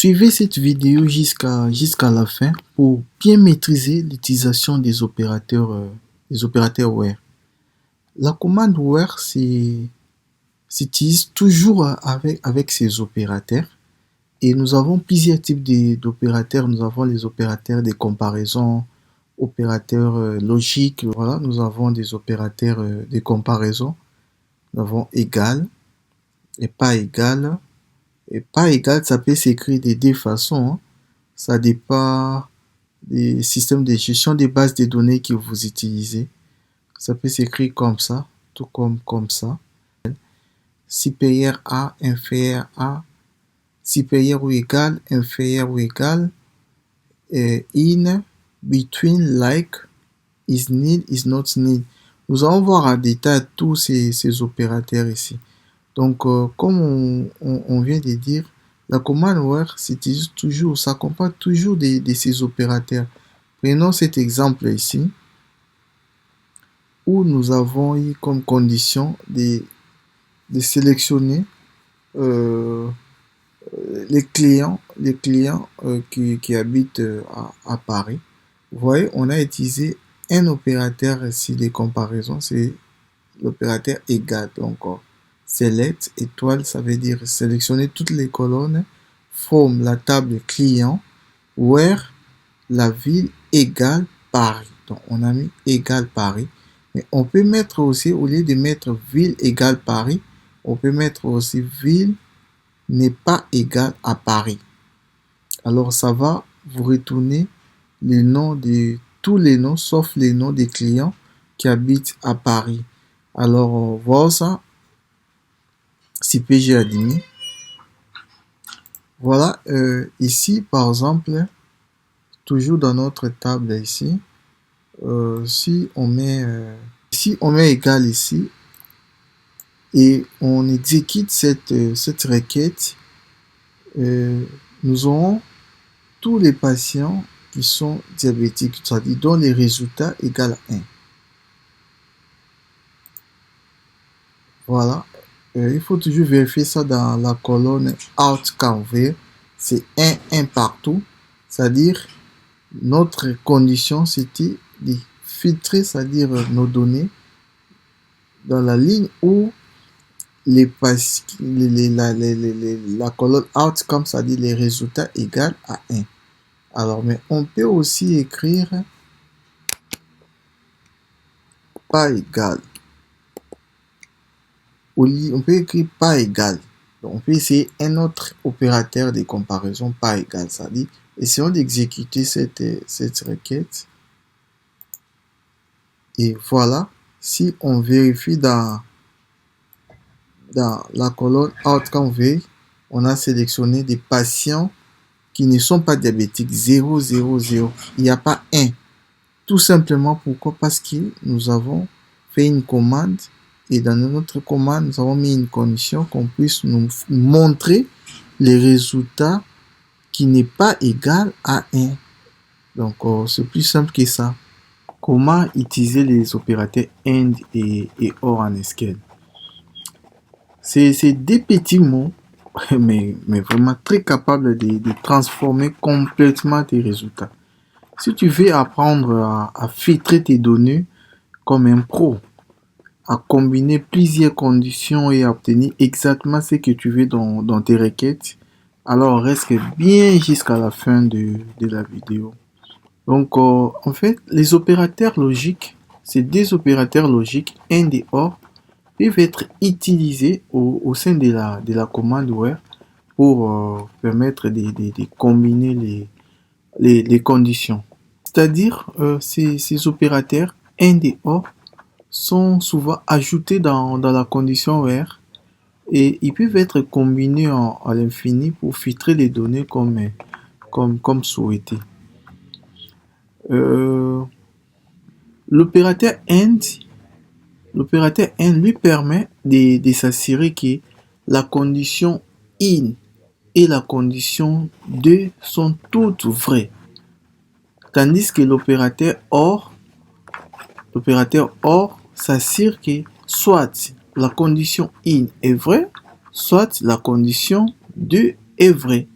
Suivez cette vidéo jusqu'à la fin pour bien maîtriser l'utilisation des opérateurs where. La commande where s'utilise toujours avec ces opérateurs et nous avons plusieurs types d'opérateurs. Nous avons les opérateurs de comparaison, opérateurs logiques. Voilà, nous avons des opérateurs de comparaison. Nous avons égal et pas égal. Et pas égal, ça peut s'écrire de deux façons, hein. Ça dépend des systèmes de gestion des bases de données que vous utilisez. Ça peut s'écrire comme ça, tout comme ça. Supérieur à, inférieur à, supérieur ou égal, inférieur ou égal, in, between, like, is nil, is not nil. Nous allons voir en détail tous ces opérateurs ici. Donc, comme on vient de dire, la commande where s'utilise toujours, s'accompagne toujours de ces opérateurs. Prenons cet exemple ici, où nous avons eu comme condition de sélectionner les clients qui habitent à Paris. Vous voyez, on a utilisé un opérateur ici de comparaison, c'est l'opérateur égal. Donc, select, étoile, ça veut dire sélectionner toutes les colonnes, from la table client, where la ville égale Paris. Donc, on a mis égale Paris. Mais on peut mettre aussi, au lieu de mettre ville égale Paris, on peut mettre aussi ville n'est pas égale à Paris. Alors, ça va vous retourner les noms de tous les noms, sauf les noms des clients qui habitent à Paris. Alors, voilà ça. Si PG admis. Voilà, ici, par exemple, toujours dans notre table ici, si on met égal ici, et on exécute cette requête, nous aurons tous les patients qui sont diabétiques, c'est-à-dire dont les résultats égale à 1. Voilà. Il faut toujours vérifier ça dans la colonne outcome. C'est 1 partout. C'est-à-dire, notre condition, c'était de filtrer, c'est-à-dire nos données dans la ligne où la colonne outcome, c'est-à-dire les résultats égales à 1. Alors, mais on peut aussi écrire pas égal. On peut écrire pas égal. Donc, on peut essayer un autre opérateur de comparaison pas égal. C'est-à-dire, essayons d'exécuter cette requête. Et voilà, si on vérifie dans la colonne outcome, on a sélectionné des patients qui ne sont pas diabétiques. 0, 0, 0. Il n'y a pas 1. Tout simplement, pourquoi? Parce que nous avons fait une commande et dans notre commande, nous avons mis une condition qu'on puisse nous montrer les résultats qui n'est pas égal à 1. Donc, c'est plus simple que ça. Comment utiliser les opérateurs AND et OR en SQL? C'est des petits mots, mais vraiment très capables de transformer complètement tes résultats. Si tu veux apprendre à filtrer tes données comme un pro, à combiner plusieurs conditions et à obtenir exactement ce que tu veux dans tes requêtes, alors reste bien jusqu'à la fin de la vidéo. Donc, en fait, les opérateurs logiques, ces deux opérateurs logiques, AND et OR, peuvent être utilisés au sein de la commande where pour permettre de combiner les conditions. C'est-à-dire, ces opérateurs AND et OR sont souvent ajoutés dans la condition where et ils peuvent être combinés à l'infini pour filtrer les données comme souhaité. L'opérateur AND lui permet de s'assurer que la condition in et la condition 2 sont toutes vraies. Tandis que l'opérateur OR s'assure que soit la condition in est vraie, soit la condition 2 est vraie.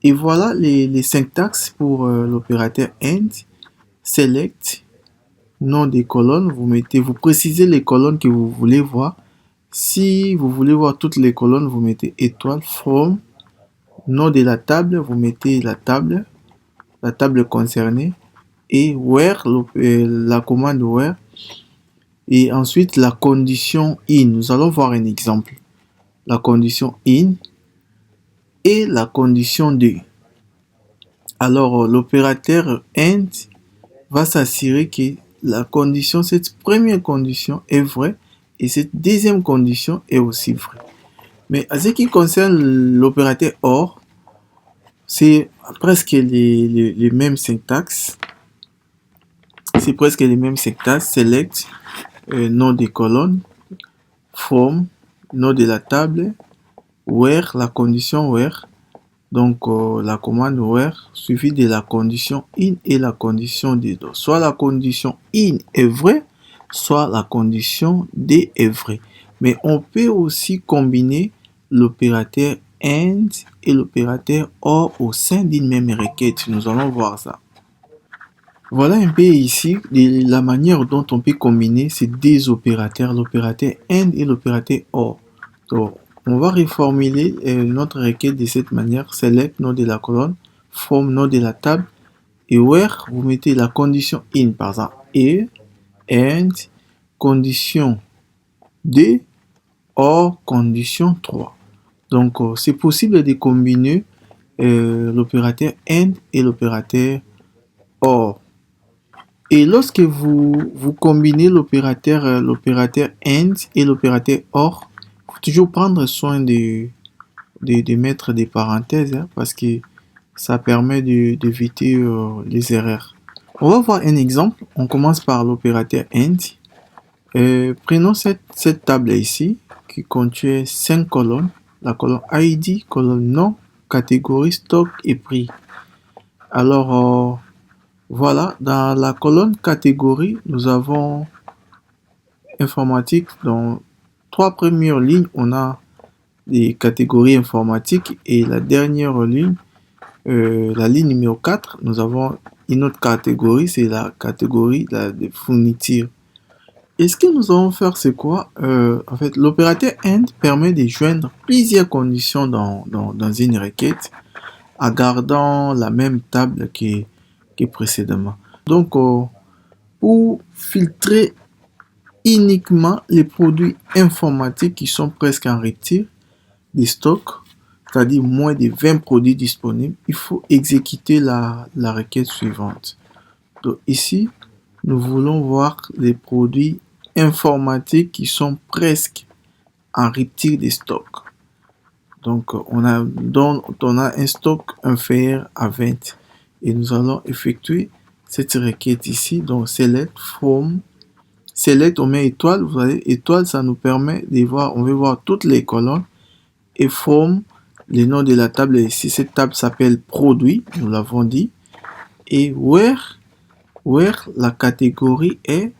Et voilà les syntaxes pour l'opérateur AND. Select, nom des colonnes, vous précisez les colonnes que vous voulez voir. Si vous voulez voir toutes les colonnes, vous mettez étoile, from, nom de la table, vous mettez la table concernée, et where, la commande where, et ensuite la condition in. Nous allons voir un exemple. La condition in et la condition de. Alors, l'opérateur AND va s'assurer que cette première condition est vraie et cette deuxième condition est aussi vraie. Mais en ce qui concerne l'opérateur OR, c'est presque les mêmes syntaxes. C'est presque les mêmes syntaxes. Select, nom des colonnes, from, nom de la table, where, la condition where. Donc, la commande where suivie de la condition in et la condition de. Soit la condition in est vraie, soit la condition de est vraie. Mais on peut aussi combiner l'opérateur AND et l'opérateur OR au sein d'une même requête. Nous allons voir ça. Voilà un peu ici la manière dont on peut combiner ces deux opérateurs, l'opérateur AND et l'opérateur OR. Donc, on va reformuler notre requête de cette manière. Select, nom de la colonne, from, nom de la table, et where, vous mettez la condition in, par exemple, et, and, condition 2, or, condition 3. Donc, c'est possible de combiner l'opérateur and et l'opérateur or. Et lorsque vous combinez l'opérateur and et l'opérateur or, il faut toujours prendre soin de mettre des parenthèses, hein, parce que ça permet d'éviter les erreurs. On va voir un exemple. On commence par l'opérateur AND. Prenons cette table ici qui contient 5 colonnes. La colonne ID, colonne nom, catégorie, stock et prix. Alors, voilà, dans la colonne catégorie, nous avons informatique. Dans 3 premières lignes, on a les catégories informatiques et la dernière ligne, la ligne numéro 4, nous avons une autre catégorie, c'est la catégorie des fournitures. Et ce que nous allons faire, c'est quoi? En fait, l'opérateur AND permet de joindre plusieurs conditions dans une requête en gardant la même table que précédemment. Donc, pour filtrer uniquement les produits informatiques qui sont presque en retire des stocks, c'est-à-dire moins de 20 produits disponibles, il faut exécuter la requête suivante. Donc ici, nous voulons voir les produits informatiques qui sont presque en retire des stocks. Donc, on a un stock inférieur à 20. Et nous allons effectuer cette requête ici. Donc, select from. Select, on met étoile. Vous voyez, étoile, ça nous permet de voir, on veut voir toutes les colonnes. Et from, le nom de la table ici. Cette table s'appelle produit, nous l'avons dit. Et where, la catégorie est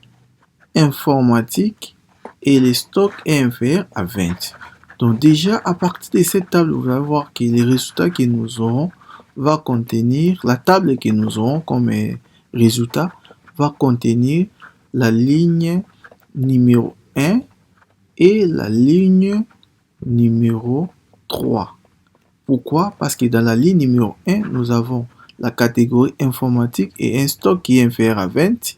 informatique et le stock est inférieur à 20. Donc déjà, à partir de cette table, vous allez voir que les résultats que nous aurons va contenir, la table que nous aurons comme résultat va contenir la ligne numéro 1 et la ligne numéro 3. Pourquoi? Parce que dans la ligne numéro 1, nous avons la catégorie informatique et un stock qui est inférieur à 20.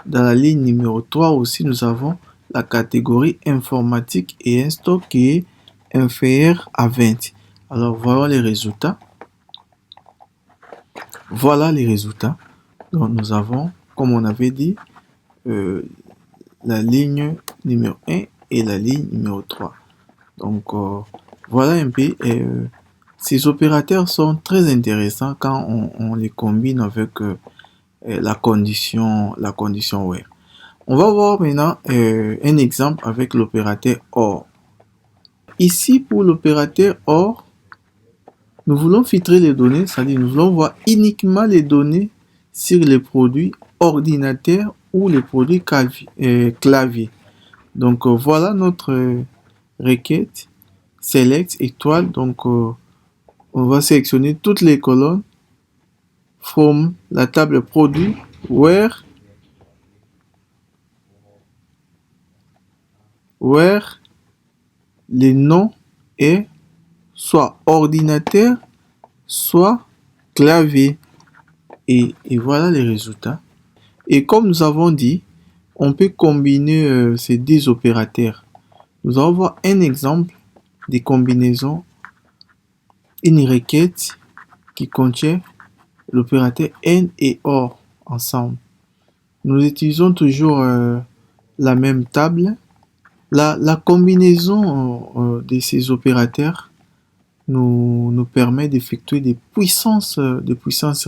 Dans la ligne numéro 3 aussi, nous avons la catégorie informatique et un stock qui est inférieur à 20. Alors, voyons les résultats. Voilà les résultats. Donc, nous avons, comme on avait dit, la ligne numéro 1 et la ligne numéro 3. Donc, voilà un peu. Ces opérateurs sont très intéressants quand on les combine avec la condition where. On va voir maintenant un exemple avec l'opérateur OR. Ici, pour l'opérateur OR, nous voulons filtrer les données, c'est-à-dire nous voulons voir uniquement les données sur les produits ordinateurs ou les produits clavier. Donc, voilà notre requête select étoile. Donc, On va sélectionner toutes les colonnes from la table produit where les noms est soit ordinateur, soit clavier. Et voilà les résultats. Et comme nous avons dit, on peut combiner ces deux opérateurs. Nous allons voir un exemple des combinaisons. Une requête qui contient l'opérateur AND et OR ensemble. Nous utilisons toujours la même table. La combinaison de ces opérateurs nous permet d'effectuer des puissances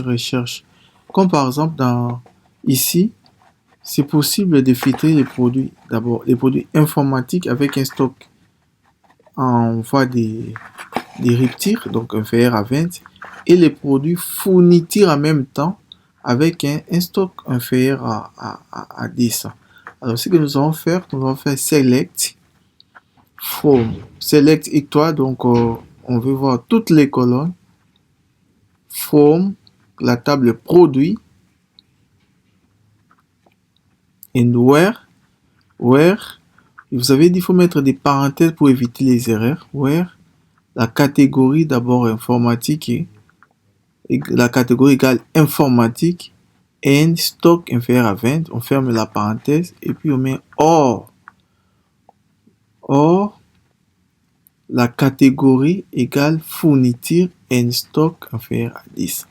recherche. Comme par exemple ici, c'est possible de filtrer les produits. D'abord, les produits informatiques avec un stock en voie des ruptures, donc inférieur à 20, et les produits fournitures en même temps avec un stock inférieur à 10. Alors, ce que nous allons faire, select from. Select étoile, donc on veut voir toutes les colonnes from la table produit and where vous avez dit il faut mettre des parenthèses pour éviter les erreurs. Where la catégorie d'abord informatique et la catégorie égale informatique and stock inférieur à 20, on ferme la parenthèse et puis on met or la catégorie égale fourniture and stock inférieur à 10.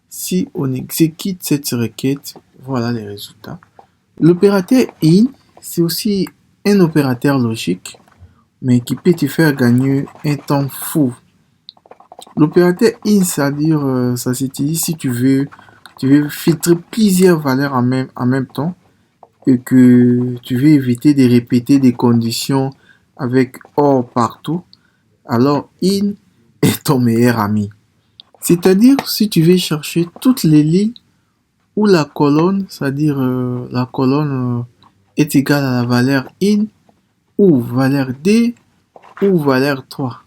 Si on exécute cette requête, voilà les résultats. L'opérateur in, c'est aussi un opérateur logique, mais qui peut te faire gagner un temps fou. L'opérateur in, c'est-à-dire, ça s'utilise si tu veux filtrer plusieurs valeurs en même temps et que tu veux éviter de répéter des conditions avec or partout. Alors, in est ton meilleur ami. C'est-à-dire, si tu veux chercher toutes les lignes où la colonne, c'est-à-dire la colonne est égale à la valeur in, ou valeur d, ou valeur 3.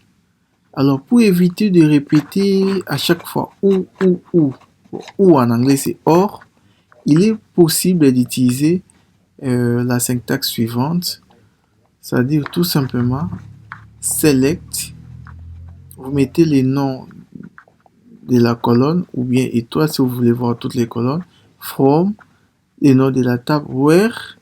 Alors, pour éviter de répéter à chaque fois ou en anglais c'est or, il est possible d'utiliser la syntaxe suivante, c'est-à-dire tout simplement select, vous mettez les noms de la colonne ou bien étoile si vous voulez voir toutes les colonnes, from, les noms de la table, where,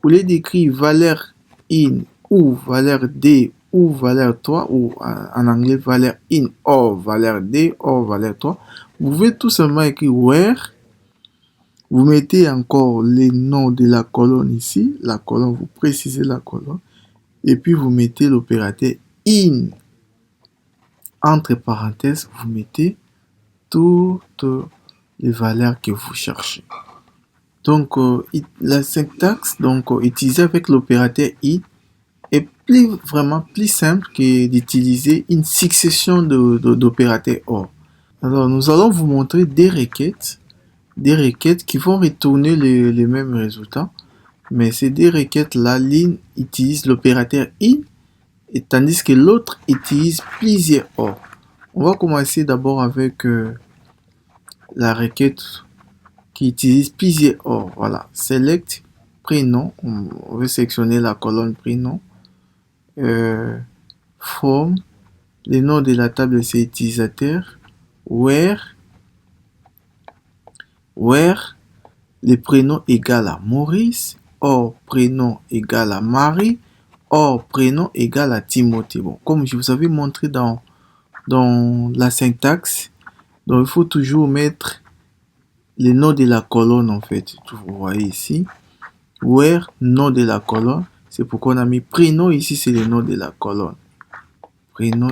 au lieu d'écrire valeur in ou valeur d ou valeur 3 ou en anglais valeur in or valeur d or valeur 3, vous pouvez tout simplement écrire where, vous mettez encore les noms de la colonne ici, la colonne, vous précisez la colonne, et puis vous mettez l'opérateur in. Entre parenthèses, vous mettez toutes les valeurs que vous cherchez. Donc, la syntaxe utilisée avec l'opérateur in est vraiment plus simple que d'utiliser une succession d'opérateurs OR. Alors, nous allons vous montrer des requêtes qui vont retourner les mêmes résultats. Mais ces deux requêtes-là, l'une utilise l'opérateur in, et tandis que l'autre utilise plusieurs OR. On va commencer d'abord avec la requête qui utilise plusieurs OR. Voilà, select prénom, on veut sélectionner la colonne prénom. From, les noms de la table c'est utilisateur. Where, les prénoms égale à Maurice, or prénom égale à Marie, or prénom égale à Timothée. Bon, comme je vous avais montré dans la syntaxe, donc il faut toujours mettre les noms de la colonne en fait. Vous voyez ici, where, nom de la colonne, c'est pourquoi on a mis prénom ici, c'est le nom de la colonne. Prénom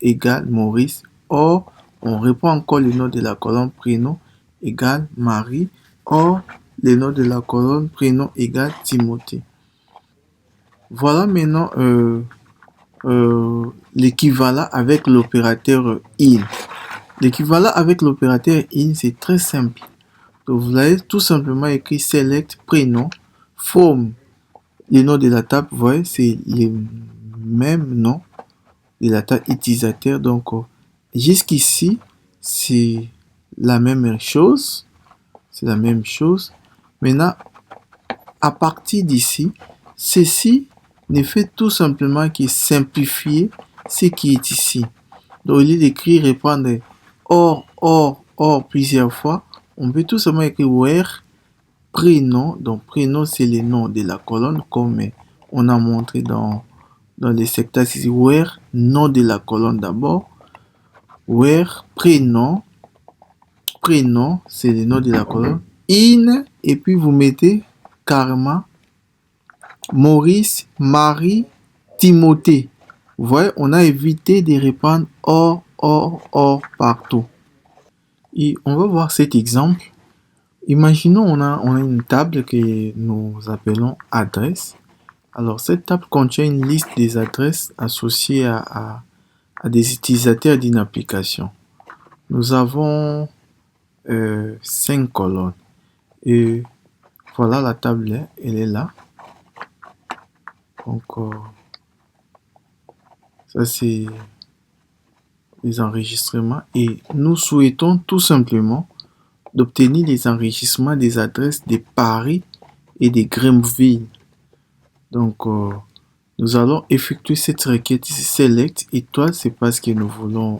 égale Maurice, or on reprend encore le nom de la colonne prénom égale Marie, or le nom de la colonne prénom égale Timothée. Voilà maintenant l'équivalent avec l'opérateur in. L'équivalent avec l'opérateur in, c'est très simple. Donc vous allez tout simplement écrire select prénom from les noms de la table. Vous voyez, c'est les mêmes noms de la table utilisateur. Donc Jusqu'ici, c'est la même chose. C'est la même chose. Maintenant, à partir d'ici, ceci ne fait tout simplement que simplifier ce qui est ici. Donc, au lieu d'écrire et prendre or plusieurs fois, on peut tout simplement écrire where prénom. Donc, prénom, c'est le nom de la colonne, comme on a montré dans les secteurs ici. Where, nom de la colonne d'abord. Where, prénom, c'est le nom de la colonne. In, et puis vous mettez carrément Maurice, Marie, Timothée. Vous voyez, on a évité de répandre partout. Et on va voir cet exemple. Imaginons on a une table que nous appelons adresse. Alors cette table contient une liste des adresses associées à des utilisateurs d'une application. Nous avons 5 colonnes. Et voilà la table, elle est là. Donc ça c'est les enregistrements et nous souhaitons tout simplement d'obtenir les enregistrements des adresses de Paris et de Greenville. Donc nous allons effectuer cette requête ici, select étoile, c'est parce que nous voulons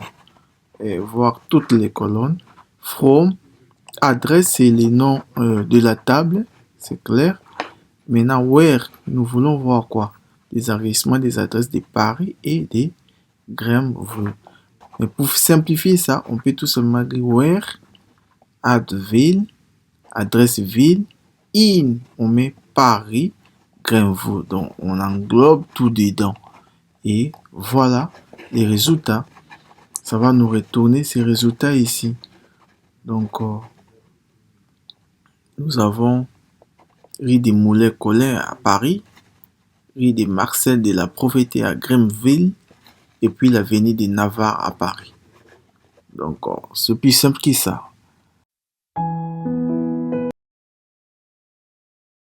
voir toutes les colonnes. From, adresse, c'est les noms de la table, c'est clair. Maintenant, where, nous voulons voir quoi? Les enregistrements des adresses de Paris et de Greenville. Mais pour simplifier ça, on peut tout simplement dire where, add ville, adresse ville, in, on met Paris, Greenville. Donc, on englobe tout dedans. Et voilà les résultats. Ça va nous retourner ces résultats ici. Donc, nous avons rue des Moulins-Collin à Paris, rue de Marcel de la Propreté à Greenville, et puis l'avenue de Navarre à Paris. Donc, c'est plus simple que ça.